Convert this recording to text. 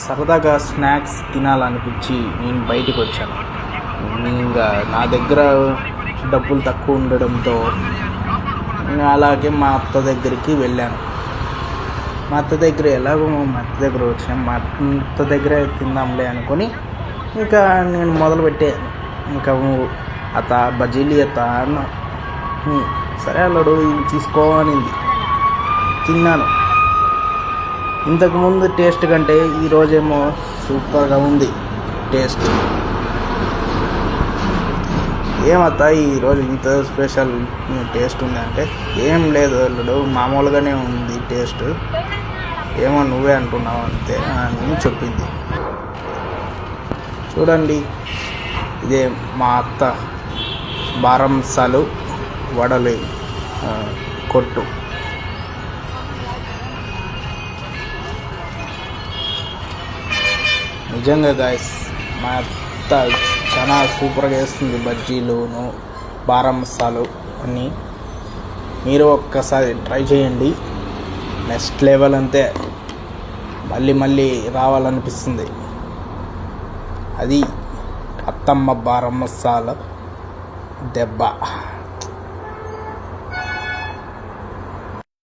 సరదాగా స్నాక్స్ తినాలనిపించి నేను బయటికి వచ్చాను. ఇంకా నా దగ్గర డబ్బులు తక్కువ ఉండడంతో అలాగే మా అత్త దగ్గరికి వెళ్ళాను. మా అత్త దగ్గర ఎలాగో మా అత్త దగ్గర వచ్చాను, మా అత్త దగ్గర తిందాంలే అనుకొని ఇంకా నేను మొదలుపెట్టాను. ఇంకా అత్త బజ్జీలు అత్త అన్న, సరే అల్లుడు ఇది తీసుకో అనింది. తిన్నాను. ఇంతకుముందు టేస్ట్ కంటే ఈరోజేమో సూపర్గా ఉంది టేస్ట్. ఏమత్తా ఈరోజు ఇంత స్పెషల్ టేస్ట్ ఉంది అంటే, ఏం లేదు అల్లుడు మామూలుగానే ఉంది టేస్ట్, ఏమో నువ్వే అంటున్నావు అంతే అని చెప్పింది. చూడండి, ఇదే మా అత్త బారంసాలు వడలు కొట్టు. నిజంగా గాయస్, మా అత్త చాలా సూపర్గా వేస్తుంది బజ్జీలును బారం మసాలు అన్నీ. మీరు ఒక్కసారి ట్రై చేయండి, నెక్స్ట్ లెవెల్ అంతే, మళ్ళీ మళ్ళీ రావాలనిపిస్తుంది. అది అత్తమ్మ బారం మసాలా దెబ్బ.